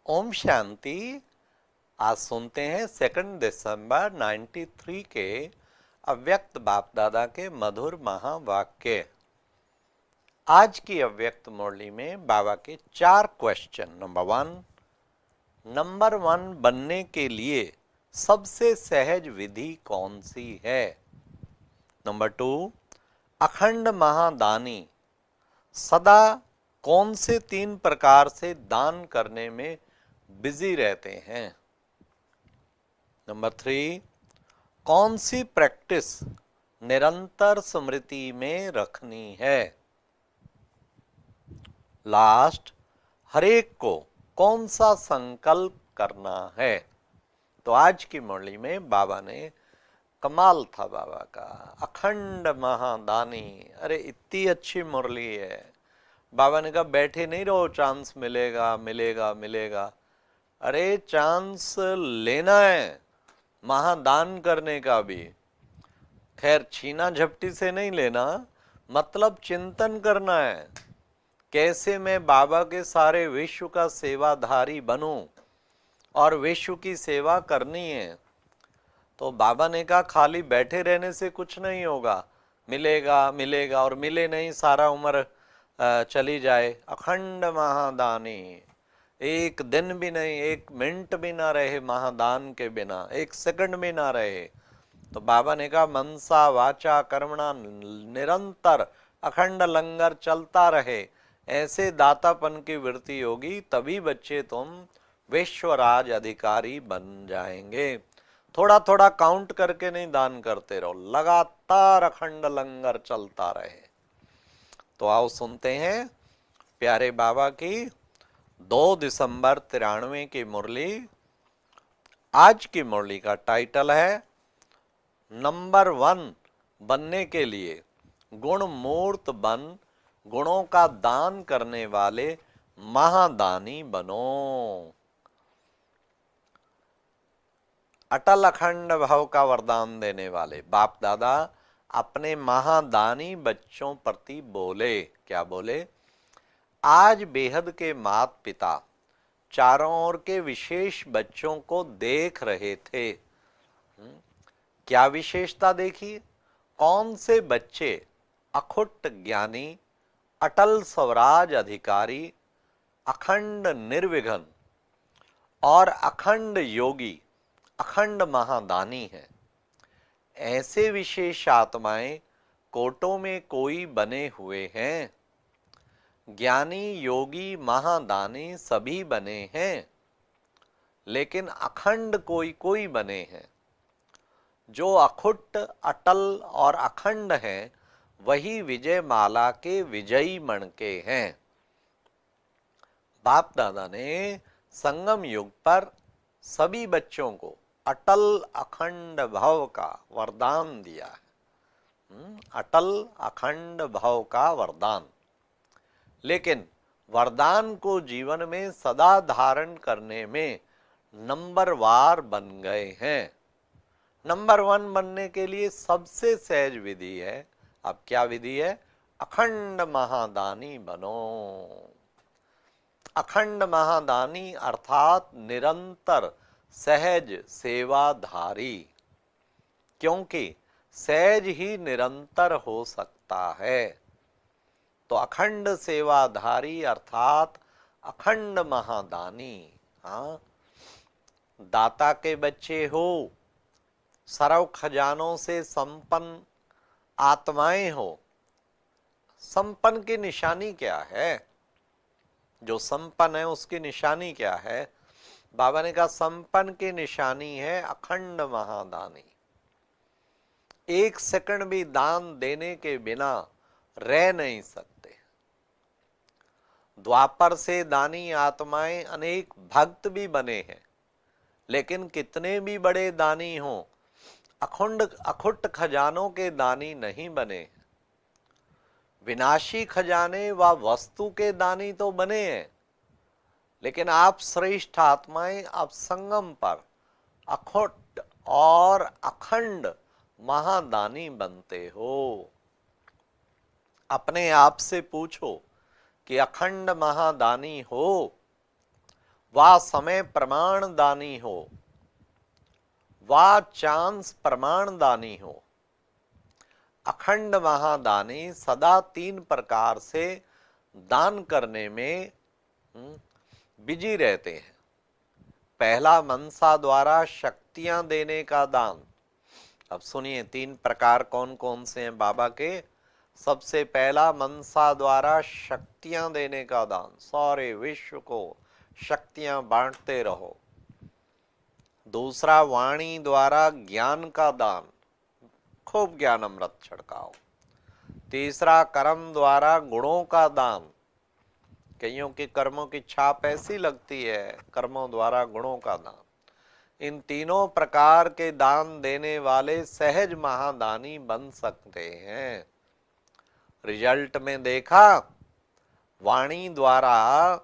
ओम शांति। आज सुनते हैं 2 दिसंबर 93 के अव्यक्त बाप दादा के मधुर महावाक्य। आज की अव्यक्त मुरली में बाबा के 4 क्वेश्चन। नंबर वन, बनने के लिए सबसे सहज विधि कौन सी है? नंबर 2, अखंड महादानी सदा कौन से 3 प्रकार से दान करने में बिजी रहते हैं? नंबर 3, कौन सी प्रैक्टिस निरंतर स्मृति में रखनी है? लास्ट, हरेक को कौन सा संकल्प करना है? तो आज की मुरली में बाबा ने कमाल था बाबा का, अखंड महादानी। अरे इतनी अच्छी मुरली है। बाबा ने कहा बैठे नहीं रहो, चांस मिलेगा मिलेगा मिलेगा। अरे चांस लेना है, महादान करने का भी। खैर छीना झपटी से नहीं लेना, मतलब चिंतन करना है कैसे मैं बाबा के सारे विश्व का सेवाधारी बनूं और विश्व की सेवा करनी है। तो बाबा ने कहा खाली बैठे रहने से कुछ नहीं होगा, मिलेगा मिलेगा, और मिले नहीं सारा उम्र चली जाए। अखंड महादानी, एक दिन भी नहीं, एक मिनट भी ना रहे महादान के बिना, एक सेकंड भी ना रहे। तो बाबा ने कहा मनसा वाचा कर्मणा निरंतर अखंड लंगर चलता रहे, ऐसे दातापन की वृत्ति होगी तभी बच्चे तुम विश्वराज अधिकारी बन जाएंगे। थोड़ा थोड़ा काउंट करके नहीं दान करते रहो, लगातार अखंड लंगर चलता रहे। तो आओ सुनते हैं प्यारे बाबा की 2 दिसंबर 93 की मुरली। आज की मुरली का टाइटल है नंबर 1, बनने के लिए गुण मूर्त बन गुणों का दान करने वाले महादानी बनो। अटल अखंड भाव का वरदान देने वाले बाप दादा अपने महादानी बच्चों प्रति बोले। क्या बोले? आज बेहद के माता पिता चारों ओर के विशेष बच्चों को देख रहे थे। क्या विशेषता देखी? कौन से बच्चे अखुट ज्ञानी, अटल स्वराज अधिकारी, अखंड निर्विघ्न और अखंड योगी, अखंड महादानी है। ऐसे विशेष आत्माएं कोटों में कोई बने हुए हैं। ज्ञानी योगी महादानी सभी बने हैं, लेकिन अखंड कोई कोई बने हैं। जो अखुट, अटल और अखंड हैं वही विजय माला के विजयी मणके हैं। बाप दादा ने संगम युग पर सभी बच्चों को अटल अखंड भाव का वरदान दिया है। अटल अखंड भाव का वरदान। लेकिन वरदान को जीवन में सदा धारण करने में नंबरवार बन गए हैं। नंबर 1 बनने के लिए सबसे सहज विधि है। अब क्या विधि है? अखंड महादानी बनो। अखंड महादानी अर्थात निरंतर सहज सेवाधारी, क्योंकि सहज ही निरंतर हो सकता है। तो अखंड सेवाधारी अर्थात अखंड महादानी। हाँ, दाता के बच्चे हो, सर्व खजानों से संपन्न आत्माएं हो। संपन्न की निशानी क्या है? जो संपन्न है उसकी निशानी क्या है? बाबा ने कहा संपन्न की निशानी है अखंड महादानी। एक सेकंड भी दान देने के बिना रह नहीं सकते। द्वापर से दानी आत्माएं अनेक भक्त भी बने हैं, लेकिन कितने भी बड़े दानी हों, अखुट खजानों के दानी नहीं बने। विनाशी खजाने व वस्तु के दानी तो बने हैं, लेकिन आप श्रेष्ठ आत्माएं अब संगम पर अखुट और अखंड महादानी बनते हो। अपने आप से पूछो कि अखंड महादानी हो? वा समय प्रमाण दानी हो, वा चांस प्रमाण दानी हो, अखंड महादानी सदा 3 प्रकार से दान करने में बिजी रहते हैं। पहला मनसा द्वारा शक्तियां देने का दान। अब सुनिए 3 प्रकार कौन कौन से हैं बाबा के। सबसे पहला मनसा द्वारा शक्तियां देने का दान, सारे विश्व को शक्तियां बांटते रहो। दूसरा वाणी द्वारा ज्ञान का दान, खूब ज्ञान अमृत छिड़काओ। तीसरा कर्म द्वारा गुणों का दान, कईयों के कर्मों की छाप ऐसी लगती है, कर्मों द्वारा गुणों का दान। इन तीनों प्रकार के दान देने वाले सहज महादानी बन सकते हैं। रिजल्ट में देखा, वाणी द्वारा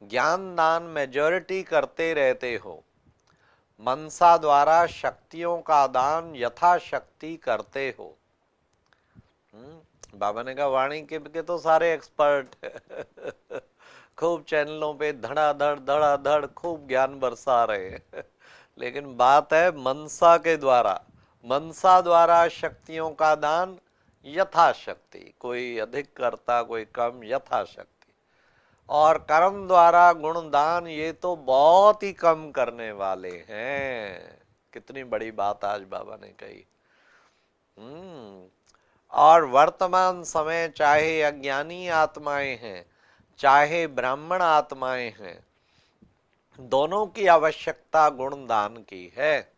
ज्ञान दान मेजॉरिटी करते रहते हो, मनसा द्वारा शक्तियों का दान यथाशक्ति करते हो। बाबा ने कहा वाणी के तो सारे एक्सपर्ट खूब चैनलों पे धड़ाधड़ खूब ज्ञान बरसा रहे हैं लेकिन बात है मनसा के द्वारा, मनसा द्वारा शक्तियों का दान यथाशक्ति, कोई अधिक करता कोई कम, यथाशक्ति। और कर्म द्वारा गुण दान, ये तो बहुत ही कम करने वाले हैं। कितनी बड़ी बात आज बाबा ने कही। और वर्तमान समय चाहे अज्ञानी आत्माएं हैं चाहे ब्राह्मण आत्माएं हैं, दोनों की आवश्यकता गुण दान की है।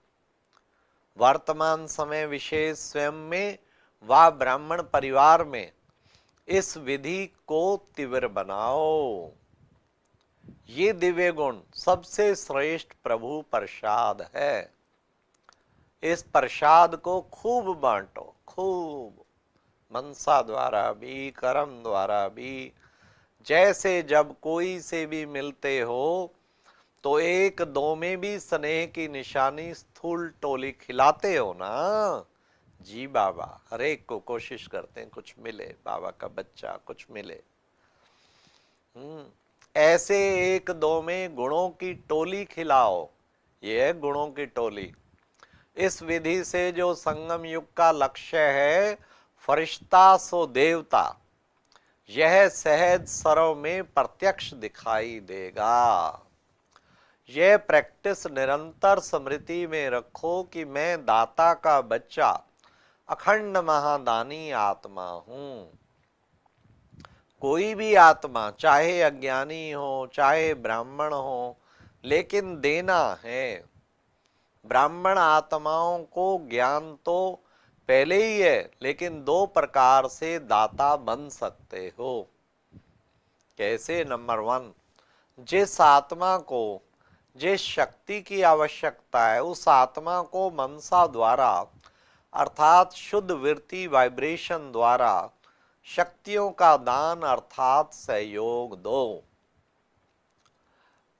वर्तमान समय विशेष स्वयं में व ब्राह्मण परिवार में इस विधि को तीव्र बनाओ। ये दिव्य गुण सबसे श्रेष्ठ प्रभु प्रसाद है। इस प्रसाद को खूब बांटो, खूब, मनसा द्वारा भी कर्म द्वारा भी। जैसे जब कोई से भी मिलते हो तो एक दो में भी स्नेह की निशानी स्थूल टोली खिलाते हो ना। जी बाबा, हर एक को कोशिश करते हैं कुछ मिले, बाबा का बच्चा कुछ मिले। ऐसे एक दो में गुणों की टोली खिलाओ, ये है गुणों की टोली। इस विधि से जो संगम युग का लक्ष्य है, फरिश्ता सो देवता, यह सहज सर्व में प्रत्यक्ष दिखाई देगा। यह प्रैक्टिस निरंतर स्मृति में रखो कि मैं दाता का बच्चा, अखंड महादानी आत्मा हूं। कोई भी आत्मा, चाहे अज्ञानी हो चाहे ब्राह्मण हो, लेकिन देना है। ब्राह्मण आत्माओं को ज्ञान तो पहले ही है, लेकिन 2 प्रकार से दाता बन सकते हो। कैसे? नंबर 1, जिस आत्मा को जिस शक्ति की आवश्यकता है, उस आत्मा को मनसा द्वारा अर्थात शुद्ध वृत्ति वाइब्रेशन द्वारा शक्तियों का दान अर्थात सहयोग दो।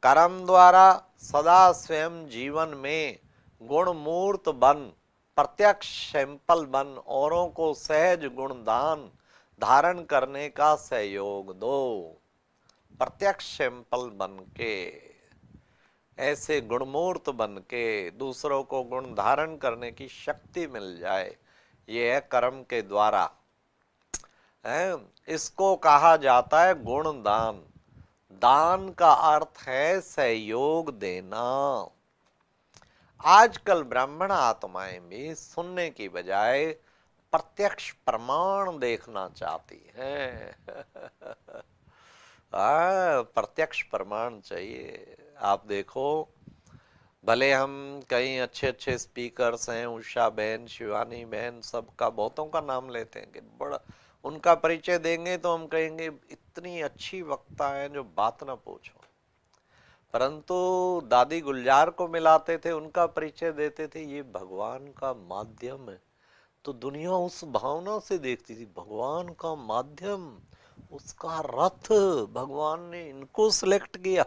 कर्म द्वारा सदा स्वयं जीवन में गुणमूर्त बन, प्रत्यक्ष सैंपल बन, औरों को सहज गुण दान धारण करने का सहयोग दो। प्रत्यक्ष सैंपल बन के, ऐसे गुणमूर्त बन के दूसरों को गुण धारण करने की शक्ति मिल जाए, ये है कर्म के द्वारा है। इसको कहा जाता है गुण दान। दान का अर्थ है सहयोग देना। आजकल ब्राह्मण आत्माएं भी सुनने की बजाय प्रत्यक्ष प्रमाण देखना चाहती हैं प्रत्यक्ष प्रमाण चाहिए। आप देखो, भले हम कई अच्छे अच्छे स्पीकर्स हैं, उषा बहन, शिवानी बहन, सबका बहुतों का नाम लेते हैं कि बड़ा, उनका परिचय देंगे तो हम कहेंगे इतनी अच्छी वक्ता है जो बात ना पूछो। परंतु दादी गुलजार को मिलाते थे, उनका परिचय देते थे, ये भगवान का माध्यम है। तो दुनिया उस भावना से देखती थी, भगवान का माध्यम, उसका रथ, भगवान ने इनको सिलेक्ट किया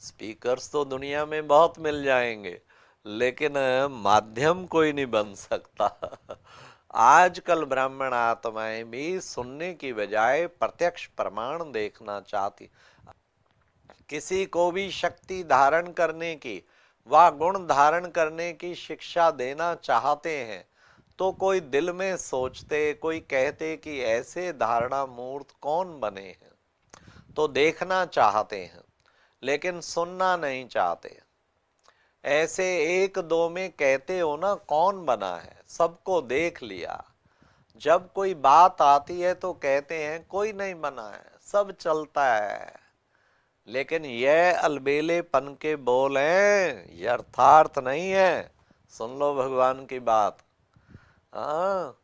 स्पीकर्स तो दुनिया में बहुत मिल जाएंगे, लेकिन माध्यम कोई नहीं बन सकता आजकल ब्राह्मण आत्माएं भी सुनने की बजाय प्रत्यक्ष प्रमाण देखना चाहती। किसी को भी शक्ति धारण करने की व गुण धारण करने की शिक्षा देना चाहते हैं तो कोई दिल में सोचते, कोई कहते कि ऐसे धारणा मूर्त कौन बने हैं, तो देखना चाहते हैं लेकिन सुनना नहीं चाहते। ऐसे एक दो में कहते हो ना कौन बना है, सबको देख लिया। जब कोई बात आती है तो कहते हैं कोई नहीं बना है, सब चलता है। लेकिन यह अलबेलेपन के बोल हैं, यथार्थ नहीं है। सुन लो भगवान की बात। हाँ,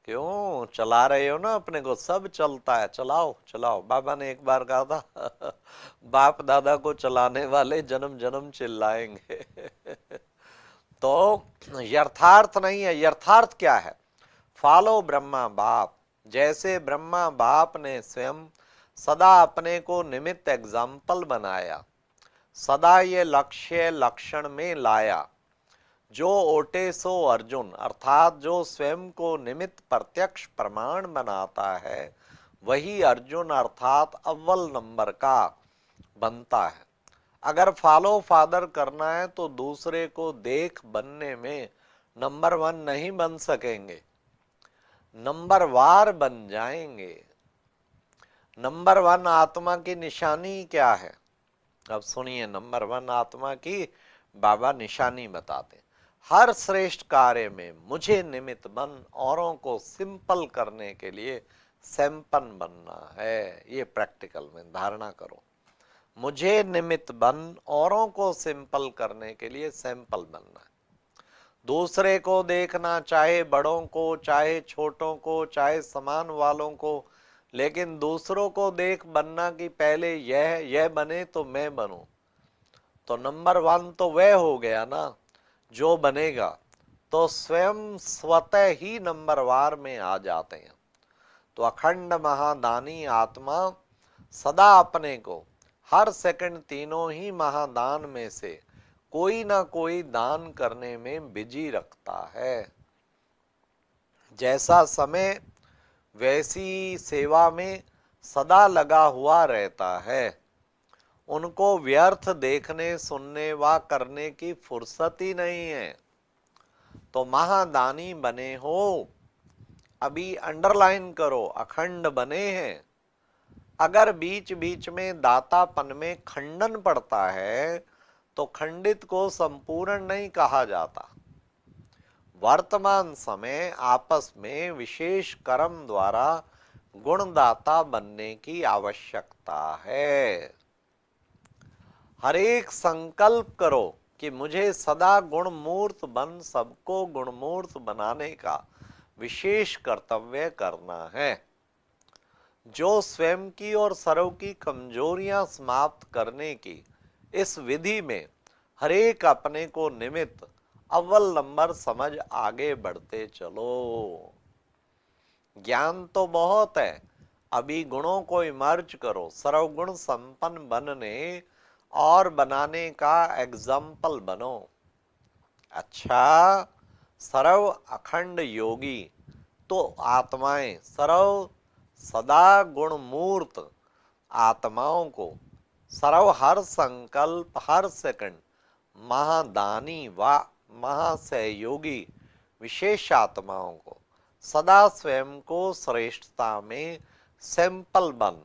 क्यों चला रहे हो ना अपने को, सब चलता है, चलाओ चलाओ। बाबा ने एक बार कहा था बाप दादा को चलाने वाले जन्म जन्म चिल्लाएंगे तो यथार्थ नहीं है। यथार्थ क्या है? फॉलो ब्रह्मा बाप। जैसे ब्रह्मा बाप ने स्वयं सदा अपने को निमित्त एग्जाम्पल बनाया, सदा ये लक्ष्य लक्षण में लाया, जो ओटे सो अर्जुन, अर्थात जो स्वयं को निमित्त प्रत्यक्ष प्रमाण बनाता है वही अर्जुन अर्थात अव्वल नंबर का बनता है। अगर फॉलो फादर करना है तो दूसरे को देख बनने में नंबर 1 नहीं बन सकेंगे, नंबर वार बन जाएंगे। नंबर 1 आत्मा की निशानी क्या है? अब सुनिए, नंबर 1 आत्मा की बाबा निशानी बताते। हर श्रेष्ठ कार्य में मुझे निमित्त बन औरों को सिंपल करने के लिए सैंपल बनना है। ये प्रैक्टिकल में धारणा करो, मुझे निमित्त बन औरों को सिंपल करने के लिए सैंपल बनना है। दूसरे को देखना, चाहे बड़ों को, चाहे छोटों को, चाहे समान वालों को, लेकिन दूसरों को देख बनना कि पहले यह बने तो मैं बनूं। तो नंबर 1 तो वह हो गया ना जो बनेगा, तो स्वयं स्वतः ही नंबर वार में आ जाते हैं। तो अखंड महादानी आत्मा सदा अपने को हर सेकंड तीनों ही महादान में से कोई ना कोई दान करने में बिजी रखता है। जैसा समय वैसी सेवा में सदा लगा हुआ रहता है। उनको व्यर्थ देखने, सुनने व करने की फुर्सत ही नहीं है। तो महादानी बने हो, अभी अंडरलाइन करो, अखंड बने हैं। अगर बीच बीच में दातापन में खंडन पड़ता है तो खंडित को संपूर्ण नहीं कहा जाता। वर्तमान समय आपस में विशेष कर्म द्वारा गुणदाता बनने की आवश्यकता है। हर एक संकल्प करो कि मुझे सदा गुणमूर्त बन सबको गुणमूर्त बनाने का विशेष कर्तव्य करना है। जो स्वयं की और सर्व की कमजोरियां समाप्त करने की इस विधि में हरेक अपने को निमित्त अव्वल नंबर समझ आगे बढ़ते चलो। ज्ञान तो बहुत है, अभी गुणों को इमर्ज करो, सर्वगुण संपन्न बनने और बनाने का एग्जाम्पल बनो। अच्छा, सर्व अखंड योगी तो आत्माएं सर्व सदा गुणमूर्त आत्माओं को सर्व हर संकल्प हर सेकंड महादानी व महासहयोगी विशेष आत्माओं को सदा स्वयं को श्रेष्ठता में सैंपल बन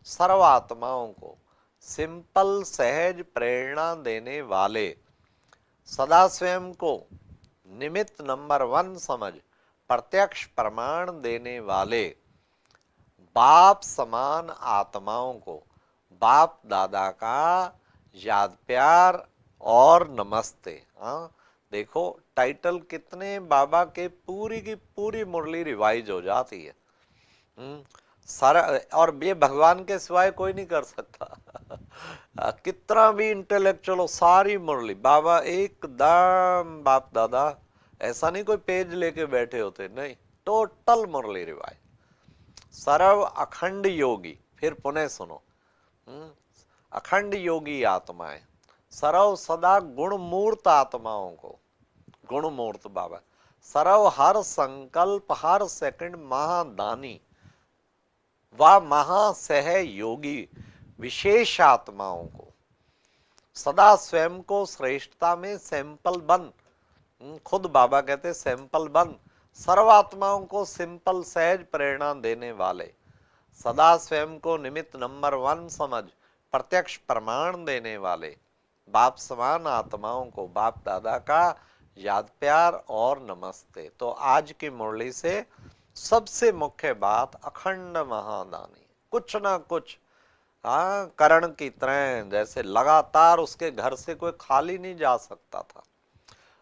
सर्व आत्माओं को सिंपल सहज प्रेरणा देने वाले, सदा स्वयं को निमित्त नंबर 1 समझ प्रत्यक्ष प्रमाण देने वाले बाप समान आत्माओं को बाप दादा का याद प्यार और नमस्ते। हाँ, देखो टाइटल कितने बाबा के पूरी की पूरी मुरली रिवाइज हो जाती है। सारा, और ये भगवान के सिवाय कोई नहीं कर सकता कितना भी इंटेलेक्चुअल हो, सारी मुरली बाबा एकदम बाप दादा, ऐसा नहीं कोई पेज लेके बैठे होते, नहीं, टोटल मुरली रिवाइज। सर्व अखंड योगी, फिर पुनः सुनो, अखंड योगी आत्माएं सर्व सदा गुणमूर्त आत्माओं को गुणमूर्त बाबा सर्व हर संकल्प हर सेकंड महादानी व महासहयोगी विशेष आत्माओं को सदा स्वयं को श्रेष्ठता में सैंपल बन, खुद बाबा कहते सैंपल बन, सर्वात्माओं को सिंपल सहज प्रेरणा देने वाले, सदा स्वयं को निमित्त नंबर 1 समझ प्रत्यक्ष प्रमाण देने वाले बाप समान आत्माओं को बाप दादा का याद प्यार और नमस्ते। तो आज की मुरली से सबसे मुख्य बात अखंड महादानी, कुछ ना कुछ करण की तरह, जैसे लगातार उसके घर से कोई खाली नहीं जा सकता था,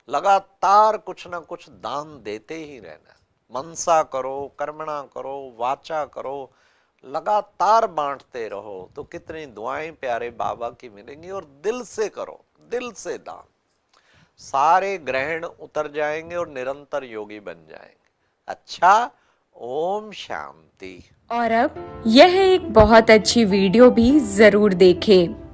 लगातार कुछ ना कुछ दान देते ही रहना, मनसा करो, कर्मणा करो, वाचा करो, लगातार बांटते रहो तो कितनी दुआएं प्यारे बाबा की मिलेंगी। और दिल से करो, दिल से दान, सारे ग्रहण उतर जाएंगे और निरंतर योगी बन जाएंगे। अच्छा, ओम शांति। और अब यह एक बहुत अच्छी वीडियो भी जरूर देखें।